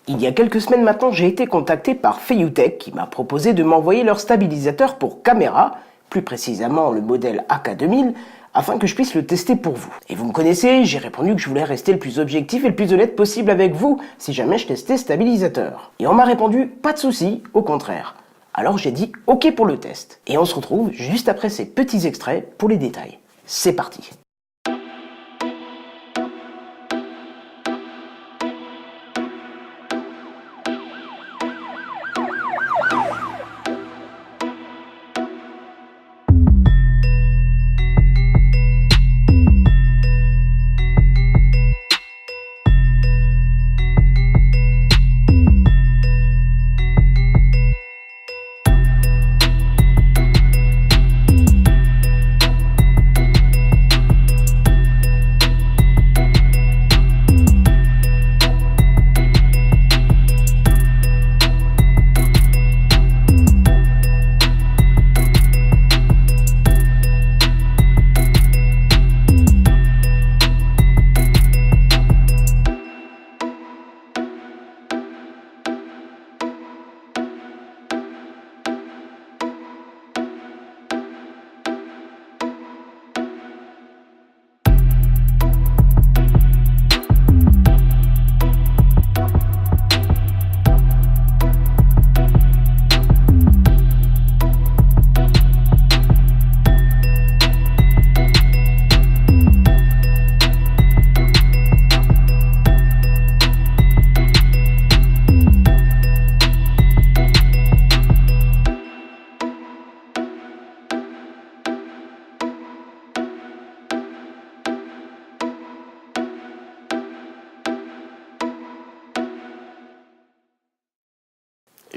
Il y a quelques semaines maintenant, j'ai été contacté par Feiyutech qui m'a proposé de m'envoyer leur stabilisateur pour caméra, plus précisément le modèle AK2000, afin que je puisse le tester pour vous. Et vous me connaissez, j'ai répondu que je voulais rester le plus objectif et le plus honnête possible avec vous si jamais je testais stabilisateur. Et on m'a répondu pas de souci, au contraire. Alors j'ai dit ok pour le test. Et on se retrouve juste après ces petits extraits pour les détails. C'est parti.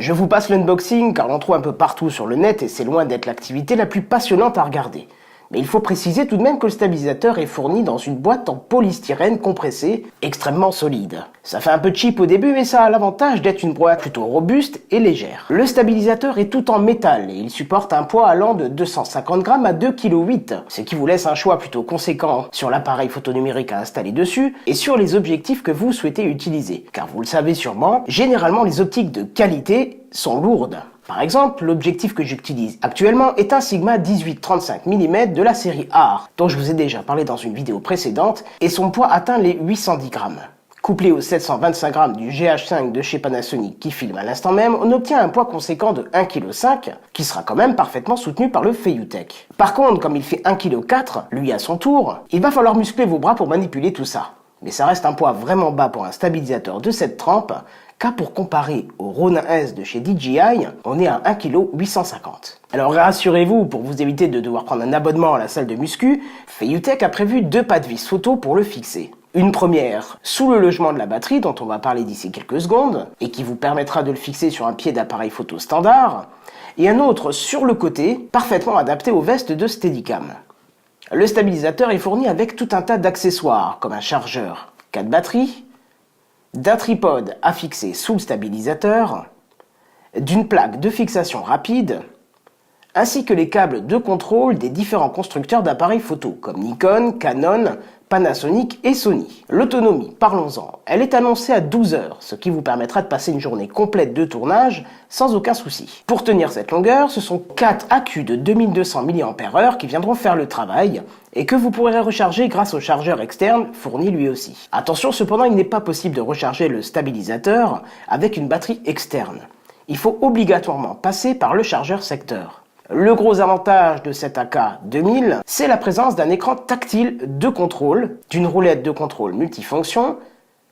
Je vous passe l'unboxing car on trouve un peu partout sur le net et c'est loin d'être l'activité la plus passionnante à regarder. Mais il faut préciser tout de même que le stabilisateur est fourni dans une boîte en polystyrène compressé, extrêmement solide. Ça fait un peu cheap au début mais ça a l'avantage d'être une boîte plutôt robuste et légère. Le stabilisateur est tout en métal et il supporte un poids allant de 250 grammes à 2,8 kg, ce qui vous laisse un choix plutôt conséquent sur l'appareil photo numérique à installer dessus et sur les objectifs que vous souhaitez utiliser. Car vous le savez sûrement, généralement les optiques de qualité sont lourdes. Par exemple, l'objectif que j'utilise actuellement est un Sigma 18-35 mm de la série AR, dont je vous ai déjà parlé dans une vidéo précédente, et son poids atteint les 810 grammes. Couplé aux 725 grammes du GH5 de chez Panasonic qui filme à l'instant même, on obtient un poids conséquent de 1,5 kg, qui sera quand même parfaitement soutenu par le Feiyutech. Par contre, comme il fait 1,4 kg, lui à son tour, il va falloir muscler vos bras pour manipuler tout ça. Mais ça reste un poids vraiment bas pour un stabilisateur de cette trempe, car pour comparer au Ronin S de chez DJI, on est à 1,850 kg. Alors rassurez-vous, pour vous éviter de devoir prendre un abonnement à la salle de muscu, Feiyutech a prévu 2 pas de vis photo pour le fixer. Une première sous le logement de la batterie, dont on va parler d'ici quelques secondes, et qui vous permettra de le fixer sur un pied d'appareil photo standard, et un autre sur le côté, parfaitement adapté aux vestes de Steadicam. Le stabilisateur est fourni avec tout un tas d'accessoires, comme un chargeur 4 batteries, d'un tripode à fixer sous le stabilisateur, d'une plaque de fixation rapide, ainsi que les câbles de contrôle des différents constructeurs d'appareils photo, comme Nikon, Canon, Panasonic et Sony. L'autonomie, parlons-en, elle est annoncée à 12 heures, ce qui vous permettra de passer une journée complète de tournage sans aucun souci. Pour tenir cette longueur, ce sont 4 accus de 2200 mAh qui viendront faire le travail et que vous pourrez recharger grâce au chargeur externe fourni lui aussi. Attention cependant, il n'est pas possible de recharger le stabilisateur avec une batterie externe. Il faut obligatoirement passer par le chargeur secteur. Le gros avantage de cet AK2000, c'est la présence d'un écran tactile de contrôle, d'une roulette de contrôle multifonction,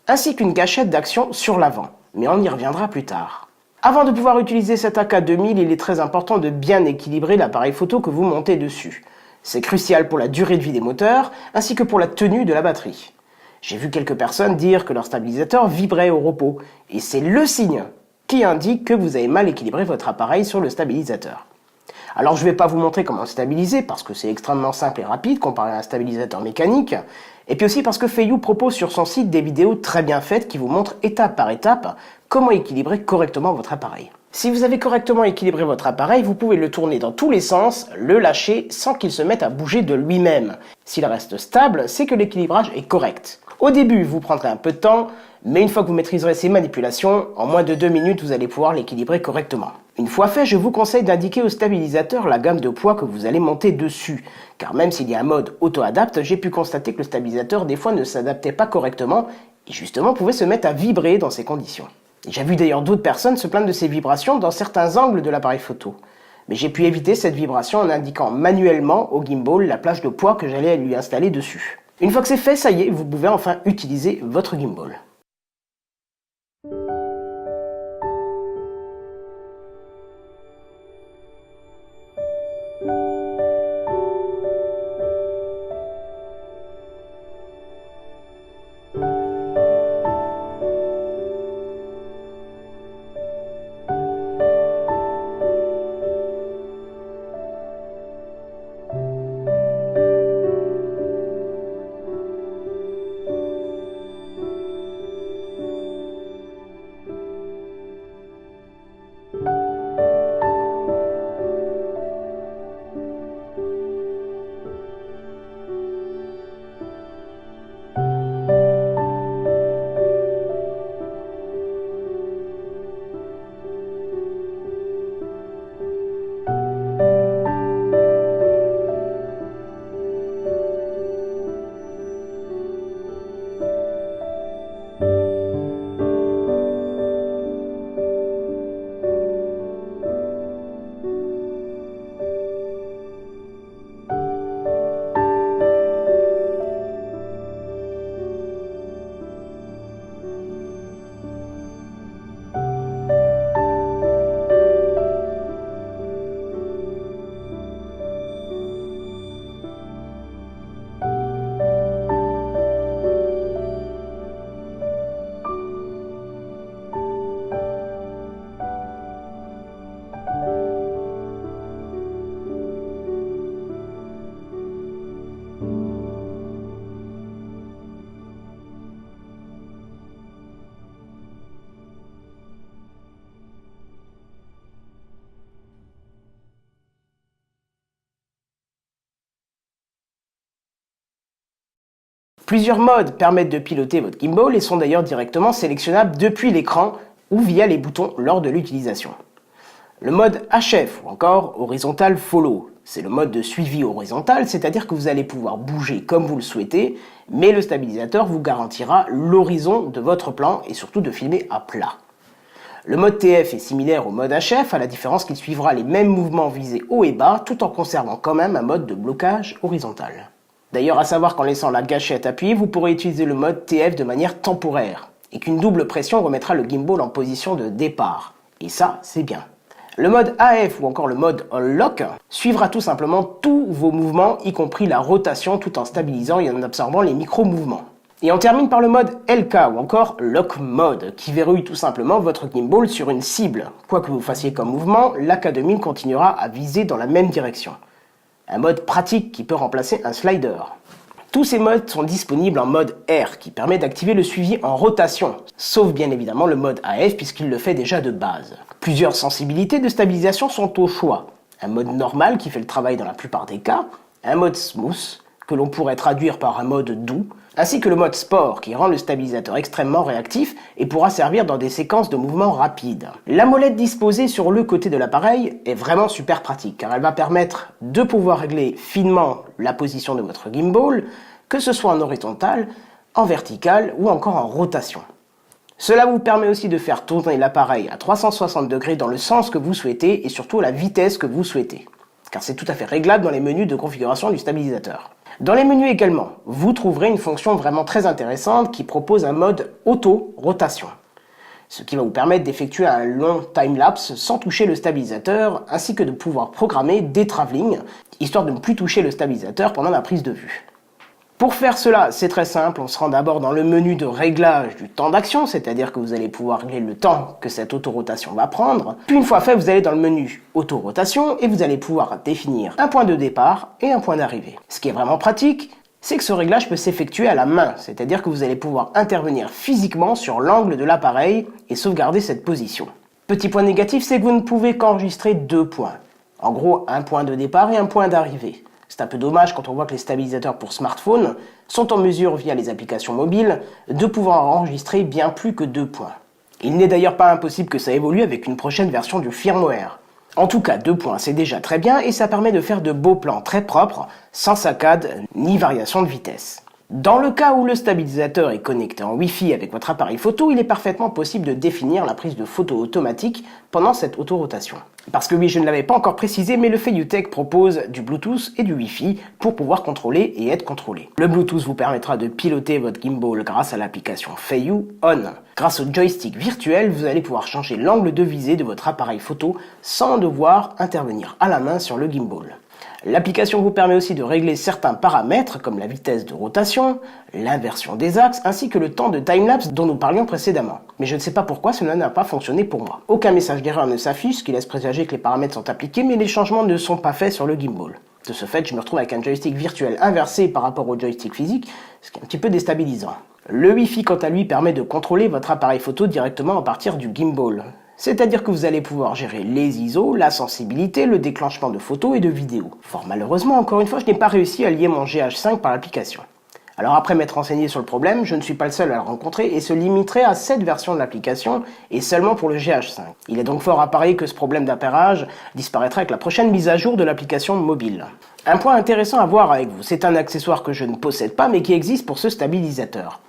ainsi qu'une gâchette d'action sur l'avant, mais on y reviendra plus tard. Avant de pouvoir utiliser cet AK2000, il est très important de bien équilibrer l'appareil photo que vous montez dessus. C'est crucial pour la durée de vie des moteurs, ainsi que pour la tenue de la batterie. J'ai vu quelques personnes dire que leur stabilisateur vibrait au repos, et c'est le signe qui indique que vous avez mal équilibré votre appareil sur le stabilisateur. Alors je ne vais pas vous montrer comment le stabiliser parce que c'est extrêmement simple et rapide comparé à un stabilisateur mécanique, et puis aussi parce que Feiyu propose sur son site des vidéos très bien faites qui vous montrent étape par étape comment équilibrer correctement votre appareil. Si vous avez correctement équilibré votre appareil, vous pouvez le tourner dans tous les sens, le lâcher sans qu'il se mette à bouger de lui-même. S'il reste stable, c'est que l'équilibrage est correct. Au début, vous prendrez un peu de temps, mais une fois que vous maîtriserez ces manipulations, en moins de 2 minutes, vous allez pouvoir l'équilibrer correctement. Une fois fait, je vous conseille d'indiquer au stabilisateur la gamme de poids que vous allez monter dessus, car même s'il y a un mode auto-adapt, j'ai pu constater que le stabilisateur des fois ne s'adaptait pas correctement et justement pouvait se mettre à vibrer dans ces conditions. J'ai vu d'ailleurs d'autres personnes se plaindre de ces vibrations dans certains angles de l'appareil photo. Mais j'ai pu éviter cette vibration en indiquant manuellement au gimbal la plage de poids que j'allais lui installer dessus. Une fois que c'est fait, ça y est, vous pouvez enfin utiliser votre gimbal. Plusieurs modes permettent de piloter votre gimbal et sont d'ailleurs directement sélectionnables depuis l'écran ou via les boutons lors de l'utilisation. Le mode HF ou encore Horizontal Follow, c'est le mode de suivi horizontal, c'est-à-dire que vous allez pouvoir bouger comme vous le souhaitez, mais le stabilisateur vous garantira l'horizon de votre plan et surtout de filmer à plat. Le mode TF est similaire au mode HF, à la différence qu'il suivra les mêmes mouvements visés haut et bas, tout en conservant quand même un mode de blocage horizontal. D'ailleurs, à savoir qu'en laissant la gâchette appuyée, vous pourrez utiliser le mode TF de manière temporaire, et qu'une double pression remettra le gimbal en position de départ. Et ça, c'est bien. Le mode AF ou encore le mode Unlock suivra tout simplement tous vos mouvements, y compris la rotation, tout en stabilisant et en absorbant les micro-mouvements. Et on termine par le mode LK ou encore Lock Mode, qui verrouille tout simplement votre gimbal sur une cible. Quoi que vous fassiez comme mouvement, l'AK2000 continuera à viser dans la même direction. Un mode pratique qui peut remplacer un slider. Tous ces modes sont disponibles en mode R, qui permet d'activer le suivi en rotation, sauf bien évidemment le mode AF puisqu'il le fait déjà de base. Plusieurs sensibilités de stabilisation sont au choix. Un mode normal qui fait le travail dans la plupart des cas, un mode smooth, que l'on pourrait traduire par un mode doux, ainsi que le mode sport qui rend le stabilisateur extrêmement réactif et pourra servir dans des séquences de mouvements rapides. La molette disposée sur le côté de l'appareil est vraiment super pratique car elle va permettre de pouvoir régler finement la position de votre gimbal, que ce soit en horizontal, en vertical ou encore en rotation. Cela vous permet aussi de faire tourner l'appareil à 360 degrés dans le sens que vous souhaitez et surtout à la vitesse que vous souhaitez, car c'est tout à fait réglable dans les menus de configuration du stabilisateur. Dans les menus également, vous trouverez une fonction vraiment très intéressante qui propose un mode auto-rotation, ce qui va vous permettre d'effectuer un long time-lapse sans toucher le stabilisateur, ainsi que de pouvoir programmer des travelling, histoire de ne plus toucher le stabilisateur pendant la prise de vue. Pour faire cela, c'est très simple, on se rend d'abord dans le menu de réglage du temps d'action, c'est-à-dire que vous allez pouvoir régler le temps que cette autorotation va prendre. Puis une fois fait, vous allez dans le menu autorotation et vous allez pouvoir définir un point de départ et un point d'arrivée. Ce qui est vraiment pratique, c'est que ce réglage peut s'effectuer à la main, c'est-à-dire que vous allez pouvoir intervenir physiquement sur l'angle de l'appareil et sauvegarder cette position. Petit point négatif, c'est que vous ne pouvez qu'enregistrer 2 points. En gros, un point de départ et un point d'arrivée. C'est un peu dommage quand on voit que les stabilisateurs pour smartphone sont en mesure, via les applications mobiles, de pouvoir enregistrer bien plus que 2 points. Il n'est d'ailleurs pas impossible que ça évolue avec une prochaine version du firmware. En tout cas, 2 points, c'est déjà très bien et ça permet de faire de beaux plans très propres, sans saccade ni variation de vitesse. Dans le cas où le stabilisateur est connecté en Wi-Fi avec votre appareil photo, il est parfaitement possible de définir la prise de photo automatique pendant cette autorotation. Parce que oui, je ne l'avais pas encore précisé, mais le Feiyutech propose du Bluetooth et du Wi-Fi pour pouvoir contrôler et être contrôlé. Le Bluetooth vous permettra de piloter votre gimbal grâce à l'application Feiyu On. Grâce au joystick virtuel, vous allez pouvoir changer l'angle de visée de votre appareil photo sans devoir intervenir à la main sur le gimbal. L'application vous permet aussi de régler certains paramètres comme la vitesse de rotation, l'inversion des axes ainsi que le temps de timelapse dont nous parlions précédemment. Mais je ne sais pas pourquoi cela n'a pas fonctionné pour moi. Aucun message d'erreur ne s'affiche, ce qui laisse présager que les paramètres sont appliqués mais les changements ne sont pas faits sur le gimbal. De ce fait, je me retrouve avec un joystick virtuel inversé par rapport au joystick physique, ce qui est un petit peu déstabilisant. Le Wi-Fi quant à lui permet de contrôler votre appareil photo directement à partir du gimbal. C'est-à-dire que vous allez pouvoir gérer les ISO, la sensibilité, le déclenchement de photos et de vidéos. Fort malheureusement, encore une fois, je n'ai pas réussi à lier mon GH5 par l'application. Alors après m'être renseigné sur le problème, je ne suis pas le seul à le rencontrer et se limiterai à cette version de l'application et seulement pour le GH5. Il est donc fort à parier que ce problème d'appairage disparaîtra avec la prochaine mise à jour de l'application mobile. Un point intéressant à voir avec vous, c'est un accessoire que je ne possède pas mais qui existe pour ce stabilisateur.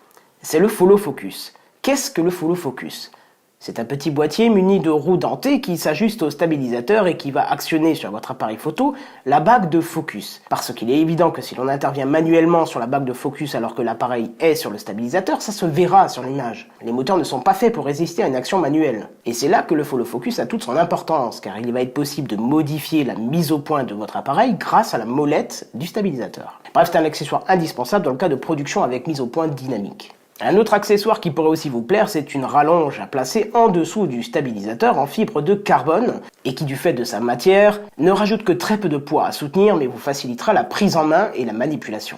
C'est le Follow Focus. Qu'est-ce que le Follow Focus ? C'est un petit boîtier muni de roues dentées qui s'ajuste au stabilisateur et qui va actionner sur votre appareil photo la bague de focus. Parce qu'il est évident que si l'on intervient manuellement sur la bague de focus alors que l'appareil est sur le stabilisateur, ça se verra sur l'image. Les moteurs ne sont pas faits pour résister à une action manuelle. Et c'est là que le follow focus a toute son importance, car il va être possible de modifier la mise au point de votre appareil grâce à la molette du stabilisateur. Bref, c'est un accessoire indispensable dans le cas de production avec mise au point dynamique. Un autre accessoire qui pourrait aussi vous plaire, c'est une rallonge à placer en dessous du stabilisateur en fibre de carbone et qui, du fait de sa matière, ne rajoute que très peu de poids à soutenir mais vous facilitera la prise en main et la manipulation.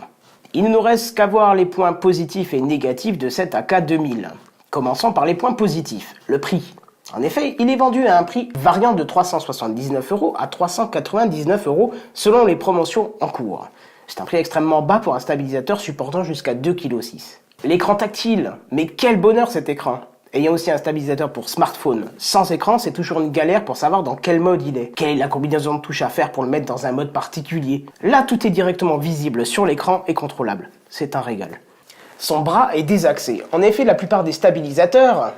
Il ne nous reste qu'à voir les points positifs et négatifs de cet AK2000. Commençons par les points positifs, le prix. En effet, il est vendu à un prix variant de 379 € à 399 € selon les promotions en cours. C'est un prix extrêmement bas pour un stabilisateur supportant jusqu'à 2,6 kg. L'écran tactile, mais quel bonheur cet écran! Ayant aussi un stabilisateur pour smartphone sans écran, c'est toujours une galère pour savoir dans quel mode il est. Quelle est la combinaison de touches à faire pour le mettre dans un mode particulier? Là, tout est directement visible sur l'écran et contrôlable. C'est un régal. Son bras est désaxé. En effet, la plupart des stabilisateurs,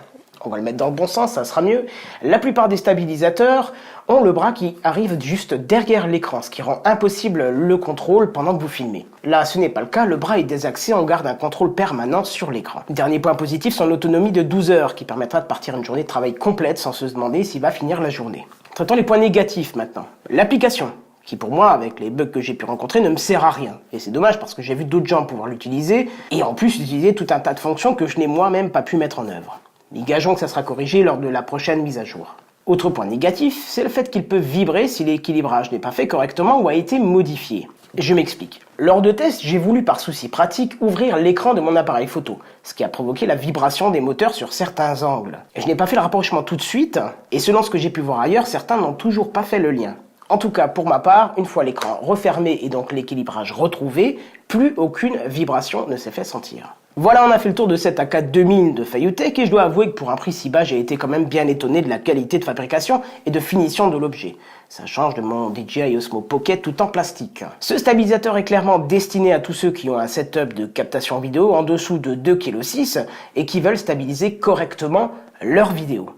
on va le mettre dans le bon sens, ça sera mieux, la plupart des stabilisateurs ont le bras qui arrive juste derrière l'écran, ce qui rend impossible le contrôle pendant que vous filmez. Là, ce n'est pas le cas, le bras est désaxé, on garde un contrôle permanent sur l'écran. Dernier point positif, son autonomie de 12 heures, qui permettra de partir une journée de travail complète sans se demander s'il va finir la journée. Traitons les points négatifs maintenant. L'application, qui pour moi, avec les bugs que j'ai pu rencontrer, ne me sert à rien. Et c'est dommage parce que j'ai vu d'autres gens pouvoir l'utiliser, et en plus utiliser tout un tas de fonctions que je n'ai moi-même pas pu mettre en œuvre. Mais gageons que ça sera corrigé lors de la prochaine mise à jour. Autre point négatif, c'est le fait qu'il peut vibrer si l'équilibrage n'est pas fait correctement ou a été modifié. Je m'explique. Lors de tests, j'ai voulu par souci pratique ouvrir l'écran de mon appareil photo, ce qui a provoqué la vibration des moteurs sur certains angles. Je n'ai pas fait le rapprochement tout de suite, et selon ce que j'ai pu voir ailleurs, certains n'ont toujours pas fait le lien. En tout cas, pour ma part, une fois l'écran refermé et donc l'équilibrage retrouvé, plus aucune vibration ne s'est fait sentir. Voilà, on a fait le tour de cet AK2000 de Feiyutech et je dois avouer que pour un prix si bas, j'ai été quand même bien étonné de la qualité de fabrication et de finition de l'objet. Ça change de mon DJI Osmo Pocket tout en plastique. Ce stabilisateur est clairement destiné à tous ceux qui ont un setup de captation vidéo en dessous de 2,6 kg et qui veulent stabiliser correctement leurs vidéos.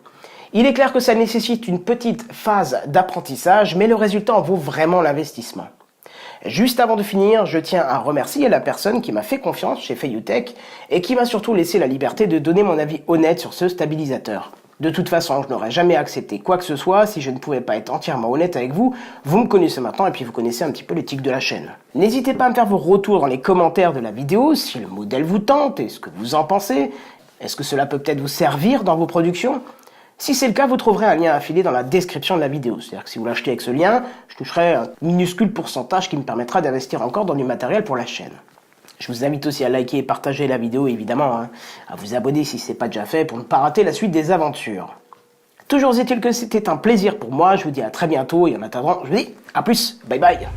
Il est clair que ça nécessite une petite phase d'apprentissage, mais le résultat en vaut vraiment l'investissement. Juste avant de finir, je tiens à remercier la personne qui m'a fait confiance chez Feiyutech et qui m'a surtout laissé la liberté de donner mon avis honnête sur ce stabilisateur. De toute façon, je n'aurais jamais accepté quoi que ce soit si je ne pouvais pas être entièrement honnête avec vous. Vous me connaissez maintenant et puis vous connaissez un petit peu l'éthique de la chaîne. N'hésitez pas à me faire vos retours dans les commentaires de la vidéo si le modèle vous tente et ce que vous en pensez. Est-ce que cela peut peut-être vous servir dans vos productions ? Si c'est le cas, vous trouverez un lien affilié dans la description de la vidéo. C'est-à-dire que si vous l'achetez avec ce lien, je toucherai un minuscule pourcentage qui me permettra d'investir encore dans du matériel pour la chaîne. Je vous invite aussi à liker et partager la vidéo, évidemment, à vous abonner si ce n'est pas déjà fait pour ne pas rater la suite des aventures. Toujours est-il que c'était un plaisir pour moi, je vous dis à très bientôt et en attendant, je vous dis à plus, bye bye.